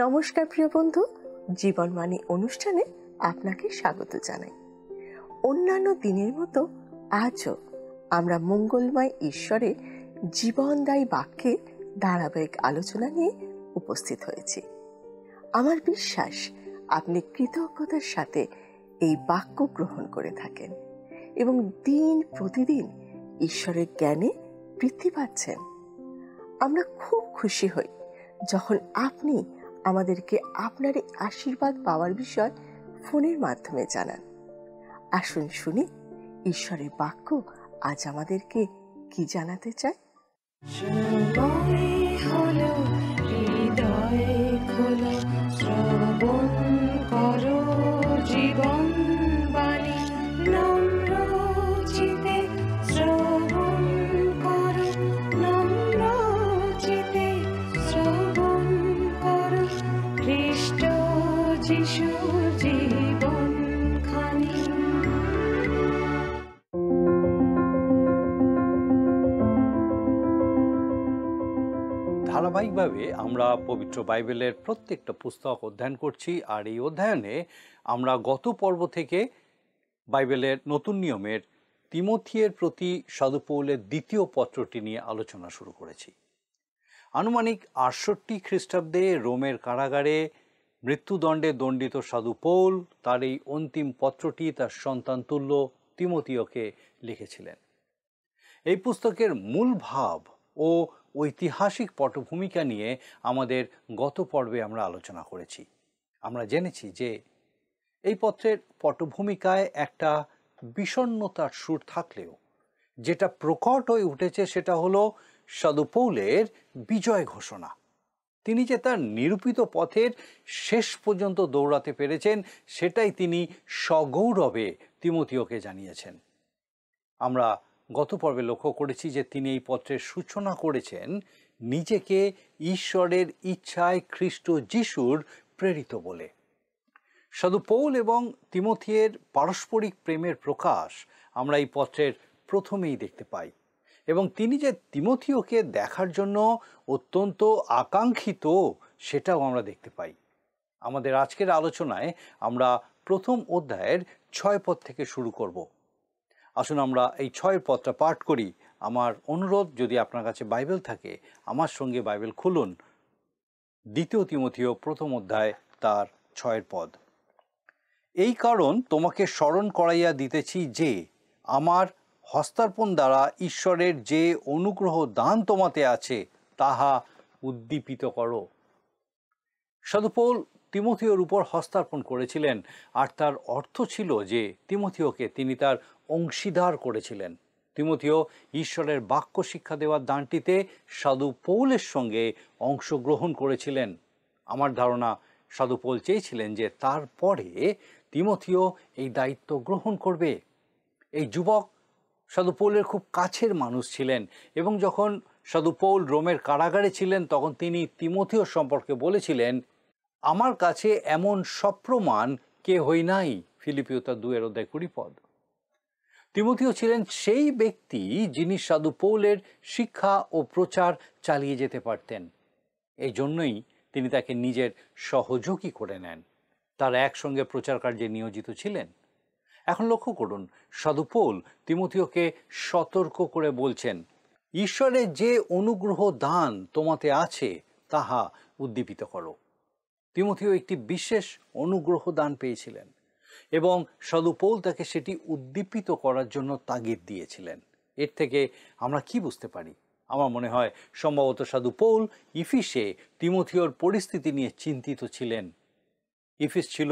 নমস্কার প্রিয় বন্ধু, জীবনবাণী অনুষ্ঠানে আপনাকে স্বাগত জানাই। অন্যান্য দিনের মতো আজও আমরা মঙ্গলময় ঈশ্বরের জীবনদায়ী বাক্যের ধারাবাহিক আলোচনা নিয়ে উপস্থিত হয়েছি। আমার বিশ্বাস আপনি কৃতজ্ঞতার সাথে এই বাক্য গ্রহণ করে থাকেন এবং দিন প্রতিদিন ঈশ্বরের জ্ঞানে বৃদ্ধি পাচ্ছেন। আমরা খুব খুশি হই যখন আপনি আমাদেরকে আপনার এই আশীর্বাদ পাওয়ার বিষয় ফোনের মাধ্যমে জানান। আসুন শুনি ঈশ্বরের বাক্য আজ আমাদেরকে কি জানাতে চায়। জীবন বাণী নম্র চিতে শ্রবণ করো, নম্র চিতে শ্রবণ করো খ্রিস্ট যিশুর জীবন খানি। ধারাবাহিকভাবে আমরা পবিত্র বাইবেলের প্রত্যেকটা পুস্তক অধ্যয়ন করছি, আর এই অধ্যয়নে আমরা গত পর্ব থেকে বাইবেলের নতুন নিয়মের তিমথিয়ের প্রতি সাধু পৌলের দ্বিতীয় পত্রটি নিয়ে আলোচনা শুরু করেছি। আনুমানিক ৬৮ খ্রিস্টাব্দে রোমের কারাগারে মৃত্যুদণ্ডে দণ্ডিত সাধু পৌল তার এই অন্তিম পত্রটি তার সন্তান তুল্য তিমথিয়কে লিখেছিলেন। এই পুস্তকের মূল ভাব ও ঐতিহাসিক পটভূমিকা নিয়ে আমাদের গত পর্বে আমরা আলোচনা করেছি। আমরা জেনেছি যে এই পত্রের পটভূমিকায় একটা বিষণ্ণতার সুর থাকলেও যেটা প্রকট হয়ে উঠেছে সেটা হলো সাধু পৌলের বিজয় ঘোষণা। তিনি যে তার নিরূপিত পথের শেষ পর্যন্ত দৌড়াতে পেরেছেন সেটাই তিনি সগৌরবে তিমথিয়কে জানিয়েছেন। আমরা গত পর্বে লক্ষ্য করেছি যে তিনি এই পত্রের সূচনা করেছেন নিজেকে ঈশ্বরের ইচ্ছায় খ্রিস্ট যিশুর প্রেরিত বলে। সাধু পৌল এবং তিমথিয়ের পারস্পরিক প্রেমের প্রকাশ আমরা এই পত্রের প্রথমেই দেখতে পাই, এবং তিনি যে তিমথিয়কে দেখার জন্য অত্যন্ত আকাঙ্ক্ষিত সেটাও আমরা দেখতে পাই। আমাদের আজকের আলোচনায় আমরা প্রথম অধ্যায়ের ৬ পদ থেকে শুরু করব। আসুন আমরা এই ৬ পদটা পাঠ করি। আমার অনুরোধ, যদি আপনার কাছে বাইবেল থাকে আমার সঙ্গে বাইবেল খুলুন। দ্বিতীয় তিমথিয় প্রথম অধ্যায় তার ৬ পদ। এই কারণ তোমাকে স্মরণ করাইয়া দিতেছি যে আমার হস্তার্পণ দ্বারা ঈশ্বরের যে অনুগ্রহ দান তোমাতে আছে তাহা উদ্দীপিত করো। সাধু পৌল তিমথিয়র উপর হস্তার্পণ করেছিলেন, আর তার অর্থ ছিল যে তিমথিয়কে তিনি তার অংশীদার করেছিলেন। তিমথিয় ঈশ্বরের বাক্য শিক্ষা দেওয়ার দানটিতে সাধু পৌলের সঙ্গে অংশগ্রহণ করেছিলেন। আমার ধারণা সাধু পৌল চেয়েছিলেন যে তারপরে তিমথিয় এই দায়িত্ব গ্রহণ করবে। এই যুবক সাধু পৌলের খুব কাছের মানুষ ছিলেন, এবং যখন সাধু পৌল রোমের কারাগারে ছিলেন তখন তিনি তিমথিয় সম্পর্কে বলেছিলেন, আমার কাছে এমন সপ্রমাণ কেহই নাই। ফিলিপিও তার ২ অধ্যায় ২০ পদ। তিমথিয় ছিলেন সেই ব্যক্তি যিনি সাধু পৌলের শিক্ষা ও প্রচার চালিয়ে যেতে পারতেন। এই জন্যই তিনি তাকে নিজের সহযোগী করে নেন, তার একসঙ্গে প্রচার কার্যে নিয়োজিত ছিলেন। এখন লক্ষ্য করুন, সাধু পৌল তিমথিয়কে সতর্ক করে বলছেন, ঈশ্বরের যে অনুগ্রহ দান তোমাতে আছে তাহা উদ্দীপিত করো। তিমথিয় একটি বিশেষ অনুগ্রহ দান পেয়েছিলেন, এবং সাধু পৌল তাকে সেটি উদ্দীপিত করার জন্য তাগিদ দিয়েছিলেন। এর থেকে আমরা কি বুঝতে পারি? আমার মনে হয় সম্ভবত সাধু পৌল ইফিসে তিমথিয়র পরিস্থিতি নিয়ে চিন্তিত ছিলেন। ইফিস ছিল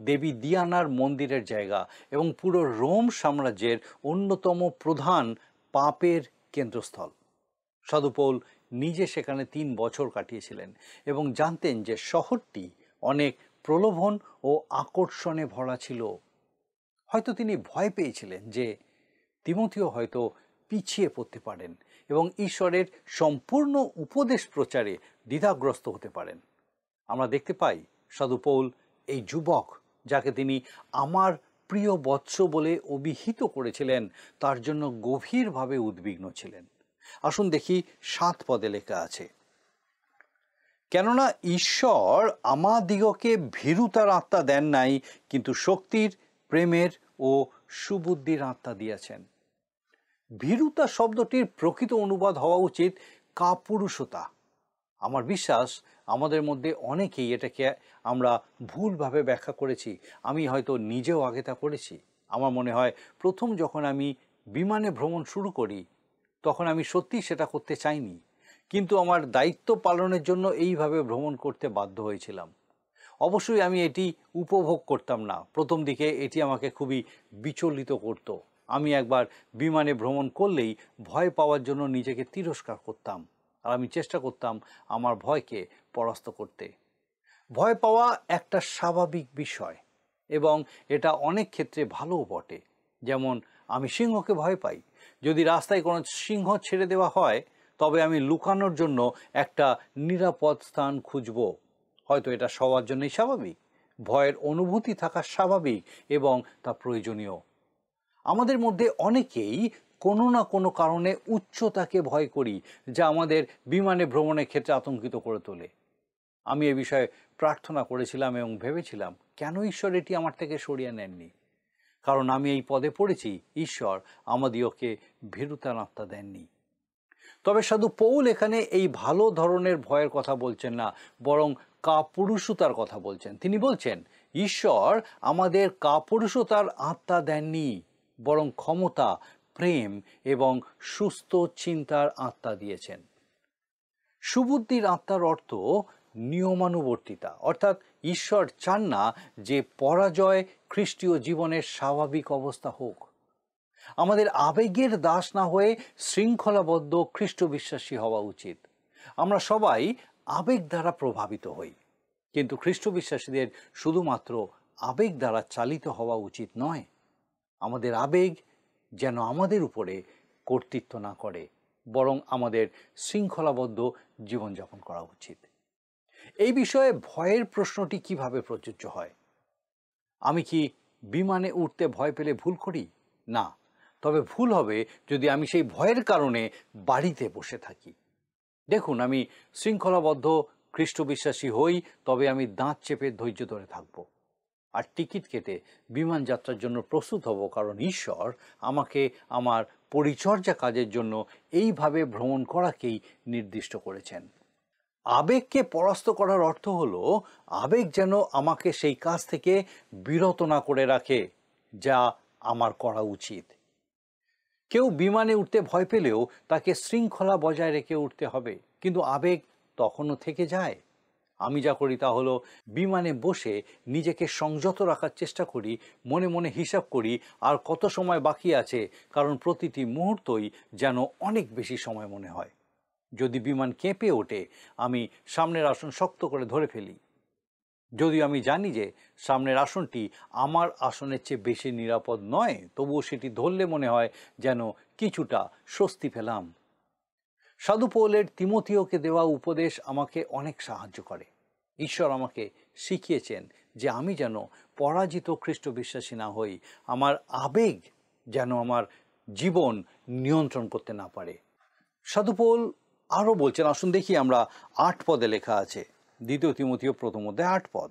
দেবী দিয়ানার মন্দিরের জায়গা এবং পুরো রোম সাম্রাজ্যের অন্যতম প্রধান পাপের কেন্দ্রস্থল। সাধু পৌল নিজে সেখানে ৩ বছর কাটিয়েছিলেন এবং জানতেন যে শহরটি অনেক প্রলোভন ও আকর্ষণে ভরা ছিল। হয়তো তিনি ভয় পেয়েছিলেন যে তিমথিয় হয়তো পিছিয়ে পড়তে পারেন এবং ঈশ্বরের সম্পূর্ণ উপদেশ প্রচারে দ্বিধাগ্রস্ত হতে পারেন। আমরা দেখতে পাই সাধু পৌল এই যুবক, যাকে তিনি আমার প্রিয় বৎস বলে অভিহিত করেছিলেন, তার জন্য গভীরভাবে উদ্বিগ্ন ছিলেন। আসুন দেখি ৭ পদে লেখা আছে, কেননা ঈশ্বর আমাদিগকে ভীরুতার আত্মা দেন নাই, কিন্তু শক্তির, প্রেমের ও সুবুদ্ধির আত্মা দিয়েছেন। ভীরুতা শব্দটির প্রকৃত অনুবাদ হওয়া উচিত কাপুরুষতা। আমার বিশ্বাস আমাদের মধ্যে অনেকেই এটাকে আমরা ভুলভাবে ব্যাখ্যা করেছি। আমি হয়তো নিজেও আগে তা করেছি। আমার মনে হয় প্রথম যখন আমি বিমানে ভ্রমণ শুরু করি তখন আমি সত্যিই সেটা করতে চাইনি, কিন্তু আমার দায়িত্ব পালনের জন্য এইভাবে ভ্রমণ করতে বাধ্য হয়েছিলাম। অবশ্যই আমি এটি উপভোগ করতাম না। প্রথম দিকে এটি আমাকে খুবই বিচলিত করত। আমি একবার বিমানে ভ্রমণ করলেই ভয় পাওয়ার জন্য নিজেকে তিরস্কার করতাম, আর আমি চেষ্টা করতাম আমার ভয়কে পরাস্ত করতে। ভয় পাওয়া একটা স্বাভাবিক বিষয় এবং এটা অনেক ক্ষেত্রে ভালোও বটে। যেমন আমি সিংহকে ভয় পাই। যদি রাস্তায় কোনো সিংহ ছেড়ে দেওয়া হয় তবে আমি লুকানোর জন্য একটা নিরাপদ স্থান খুঁজব। হয়তো এটা সবার জন্যই স্বাভাবিক। ভয়ের অনুভূতি থাকা স্বাভাবিক এবং তা প্রয়োজনীয়। আমাদের মধ্যে অনেকেই কোনো না কোনো কারণে উচ্চতাকে ভয় করি, যা আমাদের বিমানে ভ্রমণের ক্ষেত্রে আতঙ্কিত করে তোলে। আমি এ বিষয়ে প্রার্থনা করেছিলাম এবং ভেবেছিলাম কেন ঈশ্বর এটি আমার থেকে সরিয়ে নেননি। কারণ আমি এই পদে পড়েছি, ঈশ্বর আমাদিওকে ভীরুতার আত্মা দেননি। তবে সাধু পৌল এখানে এই ভালো ধরনের ভয়ের কথা বলছেন না, বরং কাপুরুষতার কথা বলছেন। তিনি বলছেন ঈশ্বর আমাদের কাপুরুষতার আত্মা দেননি, বরং ক্ষমতা, প্রেম এবং সুস্থ চিন্তার আত্মা দিয়েছেন। সুবুদ্ধির আত্মার অর্থ নিয়মানুবর্তিতা, অর্থাৎ ঈশ্বর চান না যে পরাজয় খ্রিস্টীয় জীবনের স্বাভাবিক অবস্থা হোক। আমাদের আবেগের দাস না হয়ে শৃঙ্খলাবদ্ধ খ্রিস্ট বিশ্বাসী হওয়া উচিত। আমরা সবাই আবেগ দ্বারা প্রভাবিত হই, কিন্তু খ্রিস্ট বিশ্বাসীদের শুধুমাত্র আবেগ দ্বারা চালিত হওয়া উচিত নয়। আমাদের আবেগ যেন আমাদের উপরে কর্তৃত্ব না করে, বরং আমাদের শৃঙ্খলাবদ্ধ জীবনযাপন করা উচিত। এই বিষয়ে ভয়ের প্রশ্নটি কিভাবে প্রযোজ্য হয়? আমি কি বিমানে উঠতে ভয় পেলে ভুল করি? না, তবে ভুল হবে যদি আমি সেই ভয়ের কারণে বাড়িতে বসে থাকি। দেখুন, আমি শৃঙ্খলাবদ্ধ খ্রিস্ট বিশ্বাসী হই, তবে আমি দাঁত চেপে ধৈর্য ধরে থাকব আর টিকিট কেটে বিমান যাত্রার জন্য প্রস্তুত হব, কারণ ঈশ্বর আমাকে আমার পরিচর্যা কাজের জন্য এইভাবে ভ্রমণ করাকেই নির্দিষ্ট করেছেন। আবেগকে পরাস্ত করার অর্থ হলো আবেগ যেন আমাকে সেই কাজ থেকে বিরত না করে রাখে যা আমার করা উচিত। কেউ বিমানে উঠতে ভয় পেলেও তাকে শৃঙ্খলা বজায় রেখে উঠতে হবে, কিন্তু আবেগ তখনও থেকে যায়। আমি যা করি তা হলো বিমানে বসে নিজেকে সংযত রাখার চেষ্টা করি, মনে মনে হিসাব করি আর কত সময় বাকি আছে, কারণ প্রতিটি মুহূর্তই যেন অনেক বেশি সময় মনে হয়। যদি বিমান কেঁপে ওঠে আমি সামনের আসন শক্ত করে ধরে ফেলি, যদিও আমি জানি যে সামনের আসনটি আমার আসনের চেয়ে বেশি নিরাপদ নয়, তবুও সেটি ধরলে মনে হয় যেন কিছুটা স্বস্তি পেলাম। সাধু পৌলের তিমথিওকে দেওয়া উপদেশ আমাকে অনেক সাহায্য করে। ঈশ্বর আমাকে শিখিয়েছেন যে আমি যেন পরাজিত খ্রিস্ট বিশ্বাসী না হই, আমার আবেগ যেন আমার জীবন নিয়ন্ত্রণ করতে না পারে। সাধু পৌল আরও বলছেন, আসুন দেখি আমরা 8 পদে লেখা আছে, 2 তিমথিও 1:8 পদ।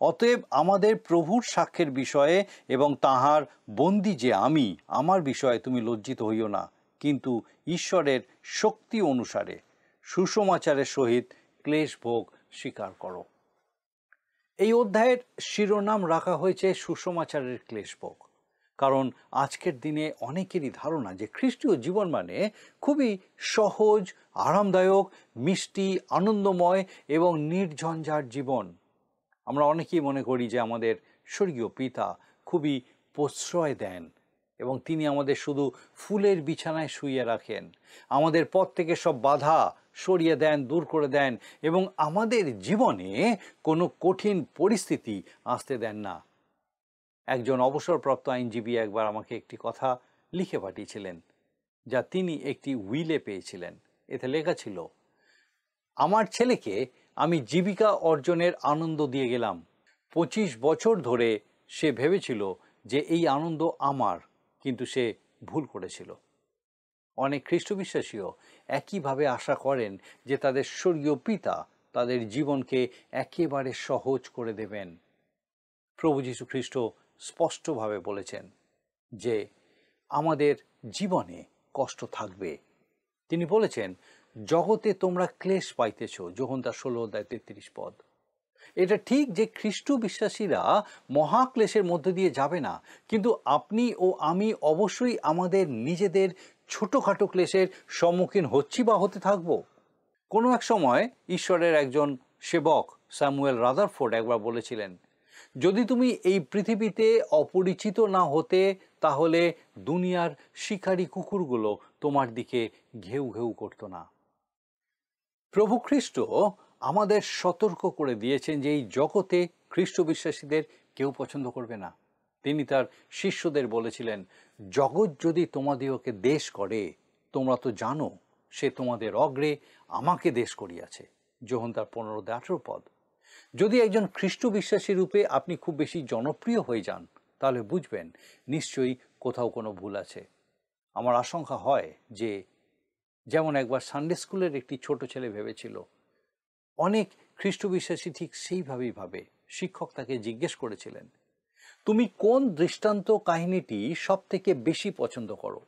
অতএব আমাদের প্রভুর সাক্ষ্যের বিষয়ে এবং তাহার বন্দী যে আমি, আমার বিষয়ে তুমি লজ্জিত হইও না, কিন্তু ঈশ্বরের শক্তি অনুসারে সুসমাচারের সহিত ক্লেশ ভোগ স্বীকার করো। এই অধ্যায়ের শিরোনাম রাখা হয়েছে সুসমাচারের ক্লেশ ভোগ, কারণ আজকের দিনে অনেকেরই ধারণা যে খ্রিস্টীয় জীবন মানে খুবই সহজ, আরামদায়ক, মিষ্টি, আনন্দময় এবং নির্ঝঞ্ঝাট জীবন। আমরা অনেকেই মনে করি যে আমাদের স্বর্গীয় পিতা খুবই প্রশ্রয় দেন এবং তিনি আমাদের শুধু ফুলের বিছানায় শুইয়ে রাখেন, আমাদের পথ থেকে সব বাধা সরিয়ে দেন, দূর করে দেন এবং আমাদের জীবনে কোনো কঠিন পরিস্থিতি আসতে দেন না। একজন অবসরপ্রাপ্ত আইনজীবী একবার আমাকে একটি কথা লিখে পাঠিয়েছিলেন, যা তিনি একটি উইলে পেয়েছিলেন। এতে লেখা ছিল, আমার ছেলেকে আমি জীবিকা অর্জনের আনন্দ দিয়ে গেলাম। 25 বছর ধরে সে ভেবেছিল যে এই আনন্দ আমার, কিন্তু সে ভুল করেছিল। অনেক খ্রিস্ট বিশ্বাসীও একইভাবে আশা করেন যে তাদের স্বর্গীয় পিতা তাদের জীবনকে একেবারে সহজ করে দেবেন। প্রভু যীশু খ্রিস্ট স্পষ্টভাবে বলেছেন যে আমাদের জীবনে কষ্ট থাকবে। তিনি বলেছেন, জগতে তোমরা ক্লেশ পাইতেছ, যোহন তার 16:33। এটা ঠিক যে খ্রিস্ট বিশ্বাসীরা মহাক্লেশের মধ্যে দিয়ে যাবে না, কিন্তু আপনি ও আমি অবশ্যই আমাদের নিজেদের ছোটোখাটো ক্লেশের সম্মুখীন হচ্ছি বা হতে থাকব। কোনো এক সময় ঈশ্বরের একজন সেবক স্যামুয়েল রাদারফোর্ড একবার বলেছিলেন, যদি তুমি এই পৃথিবীতে অপরিচিত না হতে তাহলে দুনিয়ার শিকারী কুকুরগুলো তোমার দিকে ঘেউ ঘেউ করতো না। প্রভু খ্রিস্ট আমাদের সতর্ক করে দিয়েছেন যে এই জগতে খ্রিস্ট বিশ্বাসীদের কেউ পছন্দ করবে না। তিনি তার শিষ্যদের বলেছিলেন, জগৎ যদি তোমাদিওকে দেশ করে, তোমরা তো জানো সে তোমাদের অগ্রে আমাকে দেশ করিয়াছে, যোহন তার 15:18। যদি একজন খ্রিস্ট বিশ্বাসী রূপে আপনি খুব বেশি জনপ্রিয় হয়ে যান, তাহলে বুঝবেন নিশ্চয়ই কোথাও কোনো ভুল আছে। আমার আশঙ্কা হয় যে যেমন একবার সানডে স্কুলের একটি ছোট ছেলে ভেবেছিল, অনেক খ্রিস্ট বিশ্বাসী ঠিক সেইভাবেই ভাবে। শিক্ষক তাকে জিজ্ঞেস করেছিলেন, তুমি কোন দৃষ্টান্ত কাহিনীটি সব থেকে বেশি পছন্দ করো?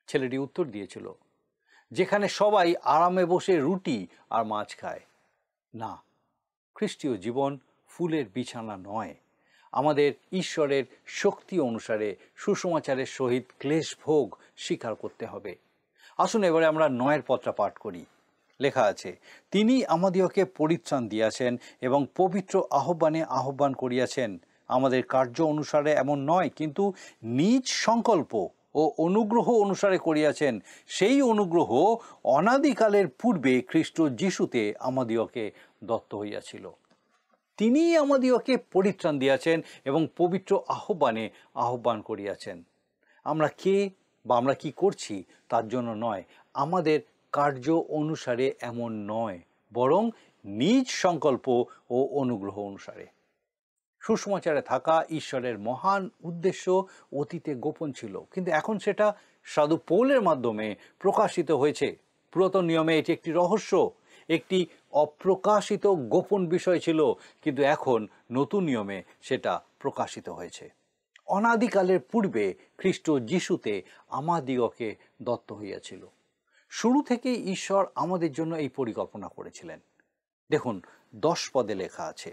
ছেলেটি উত্তর দিয়েছিল, যেখানে সবাই আরামে বসে রুটি আর মাছ খায়। না, খ্রিস্টীয় জীবন ফুলের বিছানা নয়। আমাদের ঈশ্বরের শক্তি অনুসারে সুসমাচারের সহিত ক্লেশ ভোগ স্বীকার করতে হবে। আসুন এবারে আমরা 9 পত্রা পাঠ করি। লেখা আছে, তিনি আমাদিওকে পরিত্রাণ দিয়াছেন এবং পবিত্র আহ্বানে আহ্বান করিয়াছেন, আমাদের কার্য অনুসারে এমন নয়, কিন্তু নিজ সংকল্প ও অনুগ্রহ অনুসারে করিয়াছেন। সেই অনুগ্রহ অনাদিকালের পূর্বে খ্রিস্ট যিশুতে আমাদিওকে দত্ত হইয়াছিল। তিনি আমাদিওকে পরিত্রাণ দিয়াছেন এবং পবিত্র আহ্বানে আহ্বান করিয়াছেন। আমরা কে বা আমরা কি করছি তার জন্য নয়, আমাদের কার্য অনুসারে এমন নয়, বরং নিজ সংকল্প ও অনুগ্রহ অনুসারে। সুসমাচারে থাকা ঈশ্বরের মহান উদ্দেশ্য অতীতে গোপন ছিল, কিন্তু এখন সেটা সাধু পৌলের মাধ্যমে প্রকাশিত হয়েছে। পুরাতন নিয়মে এটি একটি রহস্য, একটি অপ্রকাশিত গোপন বিষয় ছিল, কিন্তু এখন নতুন নিয়মে সেটা প্রকাশিত হয়েছে। অনাদিকালের পূর্বে খ্রিস্ট যিশুতে আমাদিগকে দত্ত হইয়াছিল। শুরু থেকেই ঈশ্বর আমাদের জন্য এই পরিকল্পনা করেছিলেন। দেখুন 10 পদে লেখা আছে,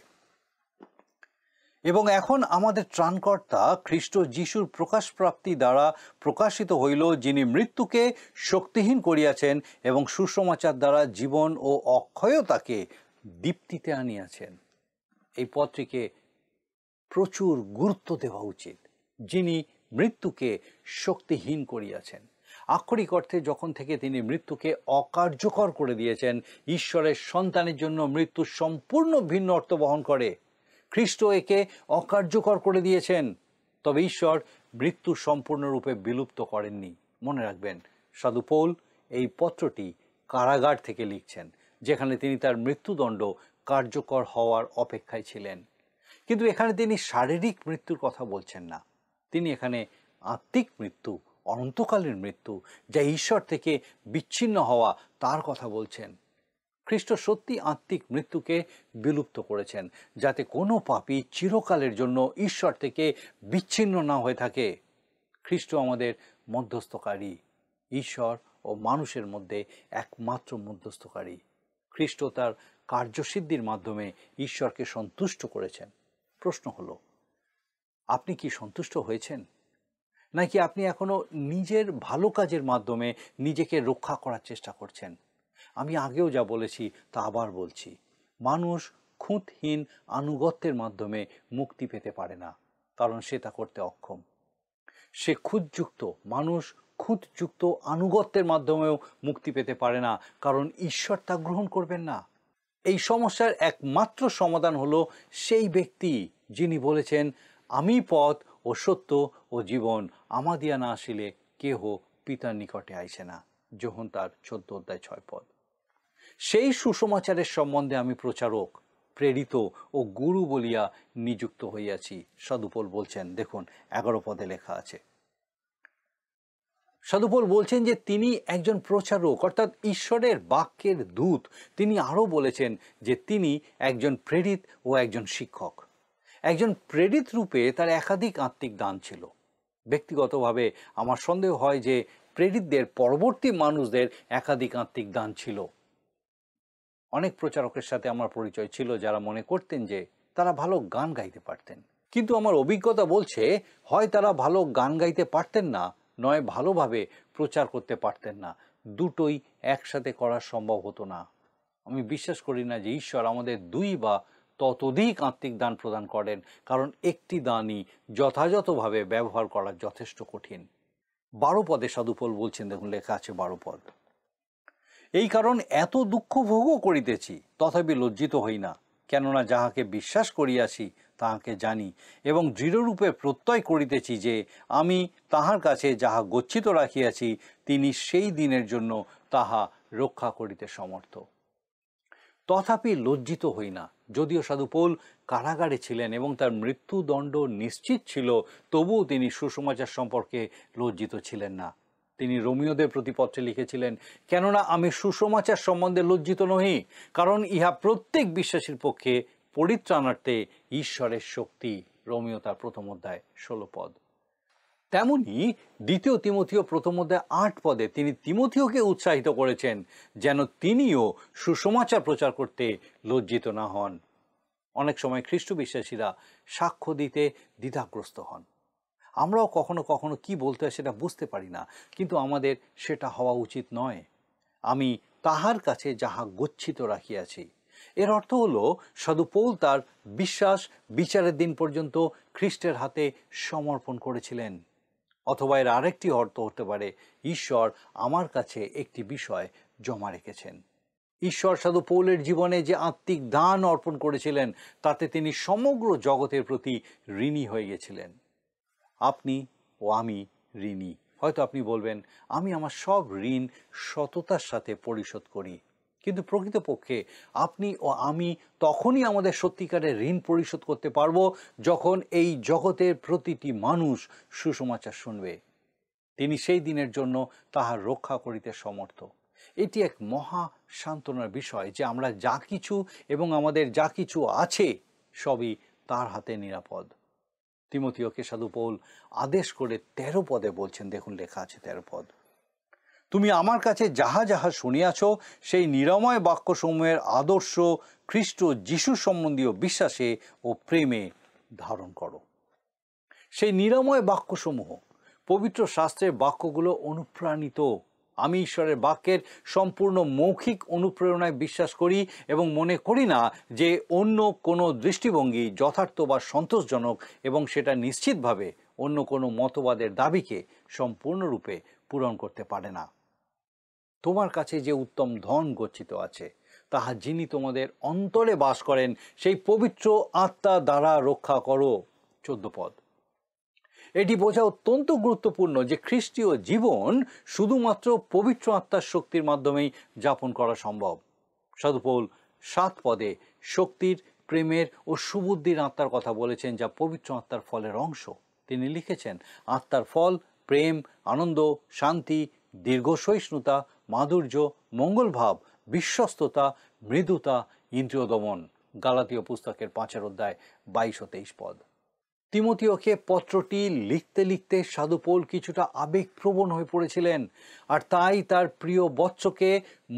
এবং এখন আমাদের ত্রাণকর্তা খ্রিস্ট যিশুর প্রকাশ প্রাপ্তি দ্বারা প্রকাশিত হইল, যিনি মৃত্যুকে শক্তিহীন করিয়াছেন এবং সুসমাচার দ্বারা জীবন ও অক্ষয়তাকে দীপ্তিতে আনিয়াছেন। এই পত্রিকে প্রচুর গুরুত্ব দেওয়া উচিত। যিনি মৃত্যুকে শক্তিহীন করিয়াছেন, আক্ষরিক অর্থে যখন থেকে তিনি মৃত্যুকে অকার্যকর করে দিয়েছেন। ঈশ্বরের সন্তানের জন্য মৃত্যু সম্পূর্ণ ভিন্ন অর্থ বহন করে। খ্রিস্ট একে অকার্যকর করে দিয়েছেন, তবে ঈশ্বর মৃত্যু সম্পূর্ণরূপে বিলুপ্ত করেননি। মনে রাখবেন, সাধু পৌল এই পত্রটি কারাগার থেকে লিখছেন, যেখানে তিনি তার মৃত্যুদণ্ড কার্যকর হওয়ার অপেক্ষায় ছিলেন। কিন্তু এখানে তিনি শারীরিক মৃত্যুর কথা বলছেন না, তিনি এখানে আত্মিক মৃত্যু, অনন্তকালের মৃত্যু, যা ঈশ্বর থেকে বিচ্ছিন্ন হওয়া, তার কথা বলছেন। খ্রিস্ট সত্যি আত্মিক মৃত্যুকে বিলুপ্ত করেছেন, যাতে কোনো পাপী চিরকালের জন্য ঈশ্বর থেকে বিচ্ছিন্ন না হয়ে থাকে। খ্রিস্ট আমাদের মধ্যস্থকারী, ঈশ্বর ও মানুষের মধ্যে একমাত্র মধ্যস্থকারী। খ্রিস্ট তার কার্যসিদ্ধির মাধ্যমে ঈশ্বরকে সন্তুষ্ট করেছেন। প্রশ্ন হলো, আপনি কি সন্তুষ্ট হয়েছেন, নাকি আপনি এখনো নিজের ভালো কাজের মাধ্যমে নিজেকে রক্ষা করার চেষ্টা করছেন? আমি আগেও যা বলেছি তা আবার বলছি, মানুষ খুঁতহীন আনুগত্যের মাধ্যমে মুক্তি পেতে পারে না, কারণ সে তা করতে অক্ষম। সে খুঁতযুক্ত মানুষ খুঁতযুক্ত আনুগত্যের মাধ্যমেও মুক্তি পেতে পারে না, কারণ ঈশ্বর তা গ্রহণ করবেন না। এই সমস্যার একমাত্র সমাধান হলো সেই ব্যক্তি যিনি বলেছেন, আমি পথ ও সত্য ও জীবন, আমাদিয়া না আসিলে কেহ পিতার নিকটে আইসে না, যোহন তার 14:6। সেই সুসমাচারের সম্বন্ধে আমি প্রচারক, প্রেরিত ও গুরু বলিয়া নিযুক্ত হইয়াছি, সাধু পৌল বলছেন। দেখুন 11 পদে লেখা আছে, সাধুপোল বলছেন যে তিনি একজন প্রচারক, অর্থাৎ ঈশ্বরের বাক্যের দূত। তিনি আরও বলেছেন যে তিনি একজন প্রেরিত ও একজন শিক্ষক। একজন প্রেরিত রূপে তার একাধিক আত্মিক দান ছিল। ব্যক্তিগতভাবে আমার সন্দেহ হয় যে প্রেরিতদের পরবর্তী মানুষদের একাধিক আত্মিক দান ছিল। অনেক প্রচারকের সাথে আমার পরিচয় ছিল যারা মনে করতেন যে তারা ভালো গান গাইতে পারতেন, কিন্তু আমার অভিজ্ঞতা বলছে হয় তারা ভালো গান গাইতে পারতেন না, নয় ভালোভাবে প্রচার করতে পারতেন না। দুটোই একসাথে করা সম্ভব হতো না। আমি বিশ্বাস করি না যে ঈশ্বর আমাদের দুই বা ততোধিক আত্মিক দান প্রদান করেন, কারণ একটি দানই যথাযথভাবে ব্যবহার করা যথেষ্ট কঠিন। 12 পদে সাধুপোল বলছেন, দেখুন লেখা আছে 12 পদ, এই কারণ এত দুঃখ ভোগও করিতেছি, তথাপি লজ্জিত হই না, কেননা যাহাকে বিশ্বাস করিয়াছি তাহাকে জানি, এবং দৃঢ়রূপে প্রত্যয় করিতেছি যে আমি তাহার কাছে যাহা গচ্ছিত রাখিয়াছি তিনি সেই দিনের জন্য তাহা রক্ষা করিতে সমর্থ। তথাপি লজ্জিত হই না। যদিও সাধুপোল কারাগারে ছিলেন এবং তার মৃত্যুদণ্ড নিশ্চিত ছিল, তবুও তিনি সুসমাচার সম্পর্কে লজ্জিত ছিলেন না। তিনি রোমীয়দের প্রতি পত্রে লিখেছিলেন, কেননা আমি সুসমাচার সম্বন্ধে লজ্জিত নহি, কারণ ইহা প্রত্যেক বিশ্বাসীর পক্ষে পরিত্রাণার্থে ঈশ্বরের শক্তি। রোমীয় তার 1 অধ্যায় 16 পদ। তেমনি 2 তিমথিও 1 অধ্যায় 8 পদে তিনি তিমথিওকে উৎসাহিত করেছেন যেন তিনিও সুসমাচার প্রচার করতে লজ্জিত না হন। অনেক সময় খ্রিস্ট বিশ্বাসীরা সাক্ষ্য দিতে দ্বিধাগ্রস্ত হন। আমরাও কখনো কখনো কি বলতে হয় সেটা বুঝতে পারি না, কিন্তু আমাদের সেটা হওয়া উচিত নয়। আমি তাহার কাছে যাহা গচ্ছিত রাখিয়াছি, এর অর্থ হলো সাধুপৌল তার বিশ্বাস বিচারের দিন পর্যন্ত খ্রিস্টের হাতে সমর্পণ করেছিলেন। অথবা এর আরেকটি অর্থ হতে পারে, ঈশ্বর আমার কাছে একটি বিষয় জমা রেখেছেন। ঈশ্বর সাধুপৌলের জীবনে যে আত্মিক দান অর্পণ করেছিলেন তাতে তিনি সমগ্র জগতের প্রতি ঋণী হয়ে গেছিলেন। আপনি ও আমি ঋণী। হয়তো আপনি বলবেন, আমি আমার সব ঋণ সততার সাথে পরিশোধ করি, কিন্তু প্রকৃতপক্ষে আপনি ও আমি তখনই আমাদের সত্যিকারের ঋণ পরিশোধ করতে পারবো যখন এই জগতের প্রতিটি মানুষ সুসমাচার শুনবে। তিনি সেই দিনের জন্য তাহার রক্ষা করিতে সমর্থ। এটি এক মহা সান্ত্বনার বিষয় যে আমরা যা কিছু এবং আমাদের যা কিছু আছে সবই তার হাতে নিরাপদ। তিমথিওকে সাধুপৌল আদেশ করে 13 পদে বলছেন, দেখুন লেখা আছে 13 পদ, তুমি আমার কাছে যাহা যাহা শুনিয়াছ সেই নিরাময় বাক্যসমূহের আদর্শ খ্রিস্ট যিশু সম্বন্ধীয় বিশ্বাসে ও প্রেমে ধারণ করো। সেই নিরাময় বাক্যসমূহ, পবিত্র শাস্ত্রের বাক্যগুলো অনুপ্রাণিত। আমি ঈশ্বরের বাক্যের সম্পূর্ণ মৌখিক অনুপ্রেরণায় বিশ্বাস করি এবং মনে করি না যে অন্য কোনো দৃষ্টিভঙ্গি যথার্থ বা সন্তোষজনক, এবং সেটা নিশ্চিতভাবে অন্য কোনো মতবাদের দাবিকে সম্পূর্ণরূপে পূরণ করতে পারে না। তোমার কাছে যে উত্তম ধন গচ্ছিত আছে তাহা যিনি তোমাদের অন্তরে বাস করেন সেই পবিত্র আত্মা দ্বারা রক্ষা করো। 14 পদ। এটি বোঝা অত্যন্ত গুরুত্বপূর্ণ যে খ্রিস্টীয় জীবন শুধুমাত্র পবিত্র আত্মার শক্তির মাধ্যমেই যাপন করা সম্ভব। সাধুপৌল 7 পদে শক্তির, প্রেমের ও সুবুদ্ধির আত্মার কথা বলেছেন, যা পবিত্র আত্মার ফলের অংশ। তিনি লিখেছেন, আত্মার ফল প্রেম, আনন্দ, শান্তি, দীর্ঘ সহিষ্ণুতা, মাধুর্য, মঙ্গলভাব, বিশ্বস্ততা, মৃদুতা, ইন্দ্রিয় দমন। গালাতীয় পুস্তকের 5 অধ্যায় 22 ও 23 পদ। তিমথিওকে পত্রটি লিখতে লিখতে সাধুপৌল কিছুটা আবেগপ্রবণ হয়ে পড়েছিলেন, আর তাই তার প্রিয় বৎসকে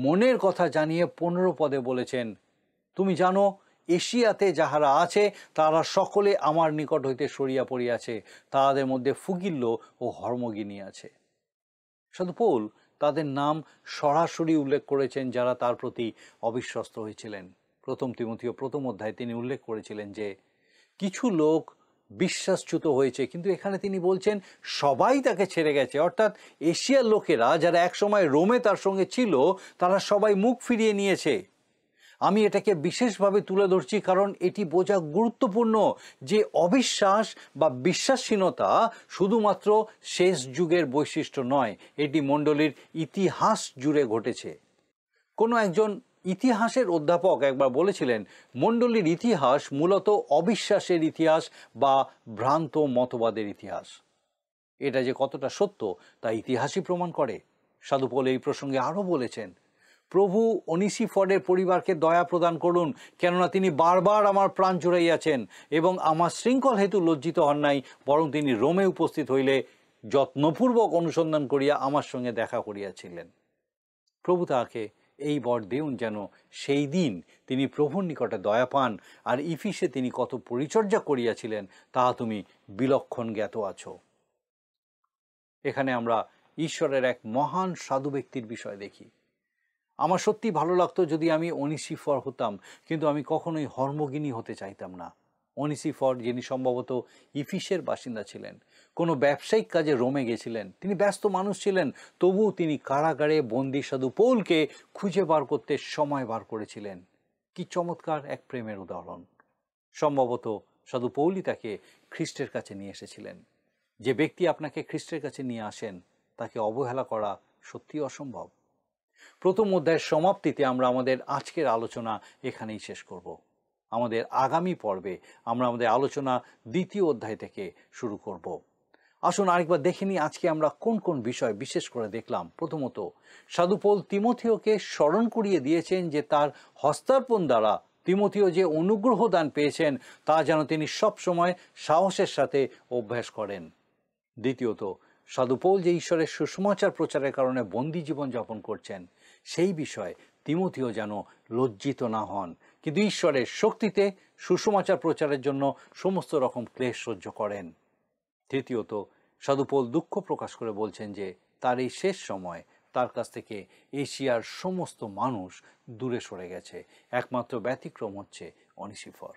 মনের কথা জানিয়ে 15 পদে বলেছেন, তুমি জানো এশিয়াতে যাহারা আছে তারা সকলে আমার নিকট হইতে সরিয়া পড়িয়াছে, তাহাদের মধ্যে ফুগিল্য ও হর্মগিনী আছে। সাধুপৌল তাদের নাম সরাসরি উল্লেখ করেছেন যারা তার প্রতি অবিশ্বস্ত হয়েছিলেন। 1 তিমথিও 1 অধ্যায়ে তিনি উল্লেখ করেছিলেন যে কিছু লোক বিশ্বাসচ্যুত হয়েছে, কিন্তু এখানে তিনি বলছেন সবাই তাকে ছেড়ে গেছে। অর্থাৎ এশিয়ার লোকেরা যারা একসময় রোমে তার সঙ্গে ছিল তারা সবাই মুখ ফিরিয়ে নিয়েছে। আমি এটাকে বিশেষভাবে তুলে ধরছি কারণ এটি বোঝা গুরুত্বপূর্ণ যে অবিশ্বাস বা বিশ্বাসহীনতা শুধুমাত্র শেষ যুগের বৈশিষ্ট্য নয়, এটি মণ্ডলীর ইতিহাস জুড়ে ঘটেছে। কোনো একজন ইতিহাসের অধ্যাপক একবার বলেছিলেন, মণ্ডলীর ইতিহাস মূলত অবিশ্বাসের ইতিহাস বা ভ্রান্ত মতবাদের ইতিহাস। এটা যে কতটা সত্য তা ইতিহাসই প্রমাণ করে। সাধু পৌল এই প্রসঙ্গে আরও বলেছেন, প্রভু অনিসিফরের পরিবারকে দয়া প্রদান করুন, কেননা তিনি বারবার আমার প্রাণ জুড়াইয়াছেন এবং আমার শৃঙ্খল হেতু লজ্জিত হন নাই, বরং তিনি রোমে উপস্থিত হইলে যত্নপূর্বক অনুসন্ধান করিয়া আমার সঙ্গে দেখা করিয়াছিলেন। প্রভু তাহাকে এই বর দেউন যেন সেই দিন তিনি প্রভুর নিকটে দয়া পান, আর ইফিসে তিনি কত পরিচর্যা করিয়াছিলেন তাহা তুমি বিলক্ষণ জ্ঞাত আছো। এখানে আমরা ঈশ্বরের এক মহান সাধু ব্যক্তির বিষয় দেখি। আমার সত্যি ভালো লাগতো যদি আমি অনিসিফর হতাম, কিন্তু আমি কখনোই হর্মোগিনী হতে চাইতাম না। অনিসিফর, যিনি সম্ভবত ইফিসের বাসিন্দা ছিলেন, কোনো ব্যবসায়িক কাজে রোমে গেছিলেন, তিনি ব্যস্ত মানুষ ছিলেন, তবুও তিনি কারাগারে বন্দী সাধু পৌলকে খুঁজে বার করতে সময় বার করেছিলেন। কি চমৎকার এক প্রেমের উদাহরণ! সম্ভবত সাধু পৌলই তাকে খ্রিস্টের কাছে নিয়ে এসেছিলেন। যে ব্যক্তি আপনাকে খ্রিস্টের কাছে নিয়ে আসেন তাকে অবহেলা করা সত্যি অসম্ভব। প্রথম অধ্যায়ের সমাপ্তিতে আমরা আমাদের আজকের আলোচনা এখানেই শেষ করব। আমাদের আগামী পর্বে আমরা আমাদের আলোচনা দ্বিতীয় অধ্যায় থেকে শুরু করব। আসুন আরেকবার দেখে নিই আজকে আমরা কোন কোন বিষয় বিশেষ করে দেখলাম। প্রথমত, সাধু পৌল তিমথিওকে স্মরণ করিয়ে দিয়েছেন যে তার হস্তার্পণ দ্বারা তিমথিও যে অনুগ্রহ দান পেয়েছেন তা যেন তিনি সবসময় সাহসের সাথে অভ্যাস করেন। দ্বিতীয়ত, সাধু পৌল যে ঈশ্বরের সুসমাচার প্রচারের কারণে বন্দী জীবন যাপন করছেন সেই বিষয়ে তিমথিও যেন লজ্জিত না হন, কিন্তু ঈশ্বরের শক্তিতে সুসমাচার প্রচারের জন্য সমস্ত রকম ক্লেশ সহ্য করেন। তৃতীয়ত, সাধু পৌল দুঃখ প্রকাশ করে বলছেন যে তার এই শেষ সময় তার কাছ থেকে এশিয়ার সমস্ত মানুষ দূরে সরে গেছে, একমাত্র ব্যতিক্রম হচ্ছে অনিসিফর।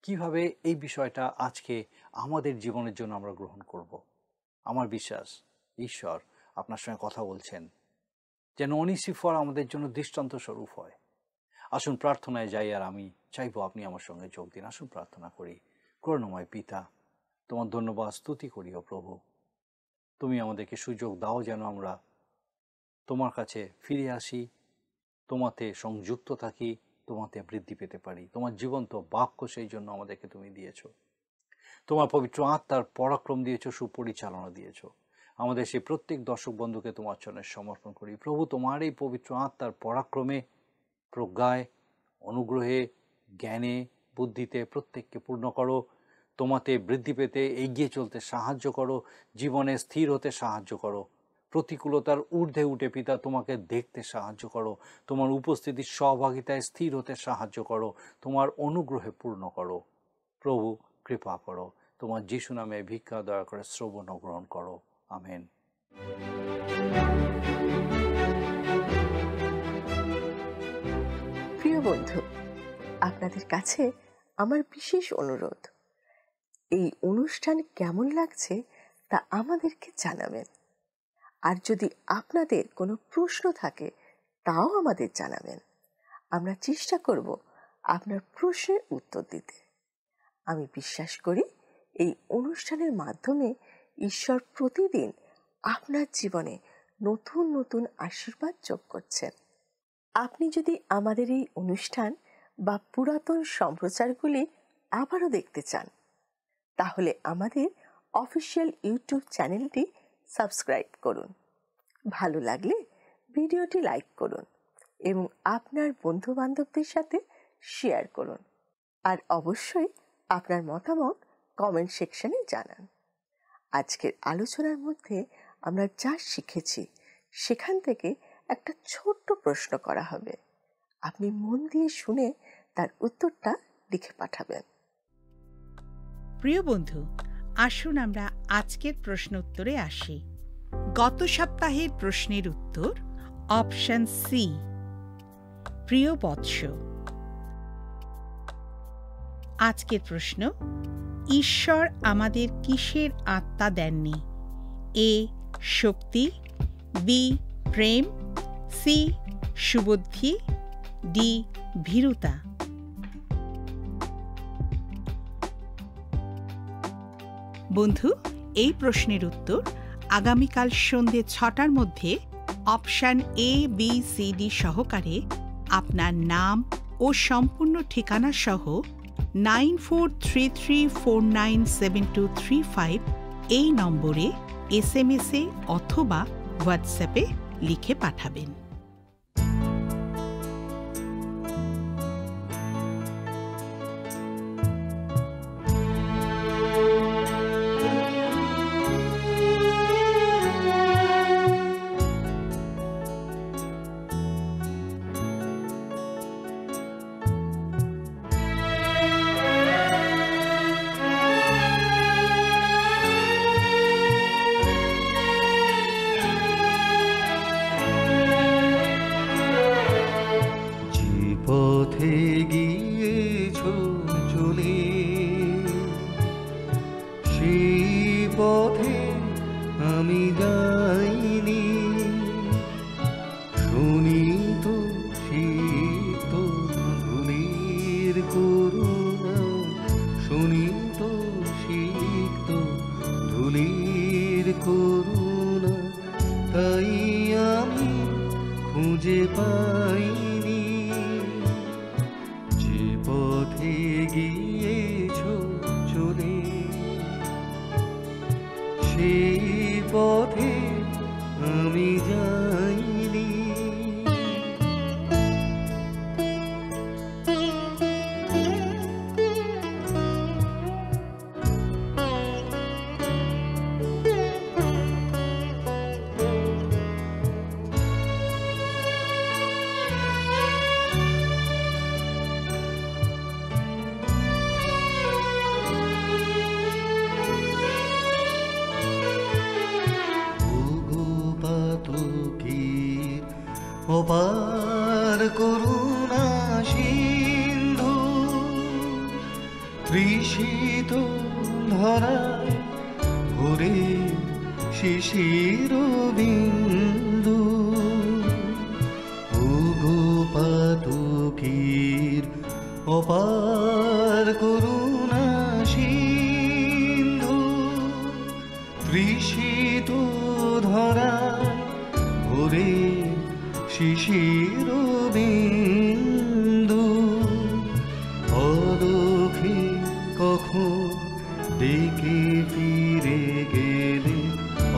কিভাবে এই বিষয়টা আজকে আমাদের জীবনের জন্য আমরা গ্রহণ করব? আমার বিশ্বাস ঈশ্বর আপনার সঙ্গে কথা বলছেন যেন অনিসিফর আমাদের জন্য দৃষ্টান্ত স্বরূপ হয়। আসুন প্রার্থনায় যাই, আর আমি চাইবো আপনি আমার সঙ্গে যোগ দিন। আসুন প্রার্থনা করি। করুণাময় পিতা, তোমার ধন্যবাদ স্তুতি করি ও প্রভু, তুমি আমাদেরকে সুযোগ দাও যেন আমরা তোমার কাছে ফিরে আসি, তোমাতে সংযুক্ত থাকি, তোমাতে বৃদ্ধি পেতে পারি। তোমার জীবন্ত বাক্য সেই জন্য আমাদেরকে তুমি দিয়েছো, তোমার পবিত্র আত্মার পরাক্রম দিয়েছো, সুপরিচালনা দিয়েছো। আমাদের সেই প্রত্যেক দর্শক বন্ধুকে তোমার চরণে সমর্পণ করি। প্রভু, তোমার এই পবিত্র আত্মার পরাক্রমে, প্রজ্ঞায়, অনুগ্রহে, জ্ঞানে, বুদ্ধিতে প্রত্যেককে পূর্ণ করো। তোমাতে বৃদ্ধি পেতে এগিয়ে চলতে সাহায্য করো, জীবনে স্থির হতে সাহায্য করো, প্রতিকূলতার ঊর্ধ্বে উঠে পিতা তোমাকে দেখতে সাহায্য করো, তোমার উপস্থিতির সহভাগিতায় স্থির হতে সাহায্য করো, তোমার অনুগ্রহে পূর্ণ করো। প্রভু কৃপা করো, তোমার যিশু নামে ভিক্ষা দয়া করে শ্রবণ ও গ্রহণ করো। আমেন। প্রিয় বন্ধু, আপনাদের কাছে আমার বিশেষ অনুরোধ, এই অনুষ্ঠান কেমন লাগছে তা আমাদেরকে জানাবেন। আর যদি আপনাদের কোনো প্রশ্ন থাকে তাও আমাদের জানাবেন। আমরা চেষ্টা করব আপনার প্রশ্নের উত্তর দিতে। আমি বিশ্বাস করি এই অনুষ্ঠানের মাধ্যমে ঈশ্বর প্রতিদিন আপনার জীবনে নতুন নতুন আশীর্বাদ যোগ করছেন। আপনি যদি আমাদের এই অনুষ্ঠান বা পুরাতন সম্প্রচারগুলি আবারও দেখতে চান, তাহলে আমাদের অফিসিয়াল ইউটিউব চ্যানেলটি সাবস্ক্রাইব করুন। ভালো লাগলে ভিডিওটি লাইক করুন এবং আপনার বন্ধু বান্ধবদের সাথে শেয়ার করুন। আর অবশ্যই আপনার মতামত কমেন্ট সেকশনে জানান। আজকের আলোচনার মধ্যে আমরা যা শিখেছি সেখান থেকে একটা ছোট্ট প্রশ্ন করা হবে। আপনি মন দিয়ে শুনে তার উত্তরটা লিখে পাঠাবেন। প্রিয় বন্ধু, আসুন আমরা আজকের প্রশ্ন উত্তরে আসি। গত সপ্তাহের প্রশ্নের উত্তর অপশন সি, প্রিয় বৎস। আজকের প্রশ্ন, ঈশ্বর আমাদের কিসের আত্মা দেননি? এ শক্তি, বি প্রেম, সি সুবুদ্ধি, ডি ভীরুতা। বন্ধু, এই প্রশ্নের উত্তর আগামীকাল সন্ধ্যে 6টার মধ্যে option A, B, C, D সহকারে আপনার নাম ও সম্পূর্ণ ঠিকানা সহ 9433497235 এই নম্বরে SMS-এ অথবা হোয়াটসঅ্যাপে লিখে পাঠাবেন। পথে গিয়েছ চলে সেই পথে আমি যাইনি, শুনি তো শীত ধুলির করুণা, শুনি তো শীত ধুলির করুণা, তাই আমি খুঁজে পাইনি যে পথে গিয়েছ চলে সেই পথে আমি যাইনি। অপার করুণা সিন্ধু তৃষিত ধরায় ভরে শিশির বিন্দু, ওগো পাতকীর অপার করুণা সিন্ধু তৃষিত ধরায় ভরে শিশির বিন্দু, অলক্ষে কখন ডেকে ফিরে গেলে,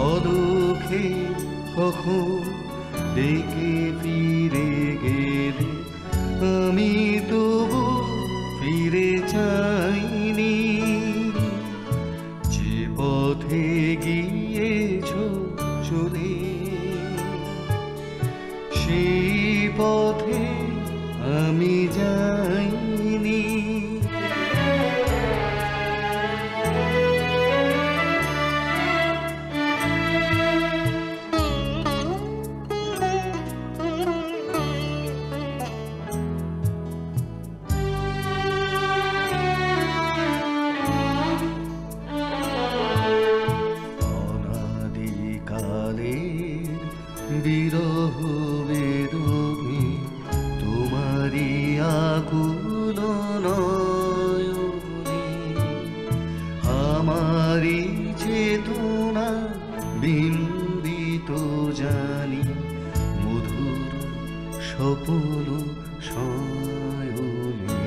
অলক্ষে কখন ডেকে ফিরে গেলে, আমি তবু ফিরে চাইনি যে পথে গিয়েছ চলে সেই পথে আমি যাইনি। অনাদিকালের বিরহ বেদনে তোমারি আকুল নয়নে, আমারি চেতনা বিম্বিত জানি মধুর স্বপ্ন শয়নে,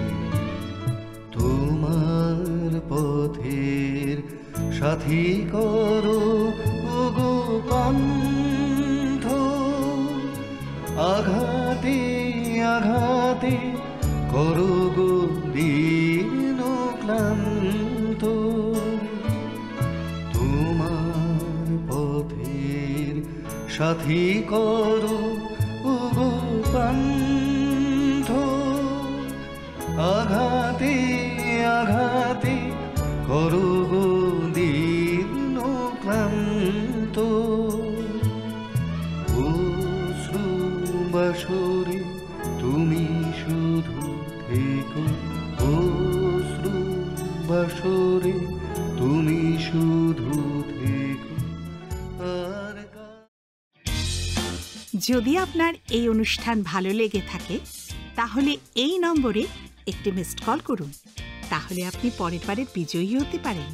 তোমার পথের সাথী করো ওগো পন্থ, আঘাতে আঘাতে করো গো দীন ক্লান্ত, তোমার পথের সাথী করো ওগো পন্থ, আঘাতে আঘাতে করো গো দীন ক্লান্ত, বাসরে তুমি শুধু থেকো, অশ্রু বাসরে তুমি শুধু থেকো। আর যদি আপনার এই অনুষ্ঠান ভালো লেগে থাকে তাহলে এই নম্বরে একটি মিসড কল করুন, তাহলে আপনি পরের বারে বিজয়ী হতে পারেন।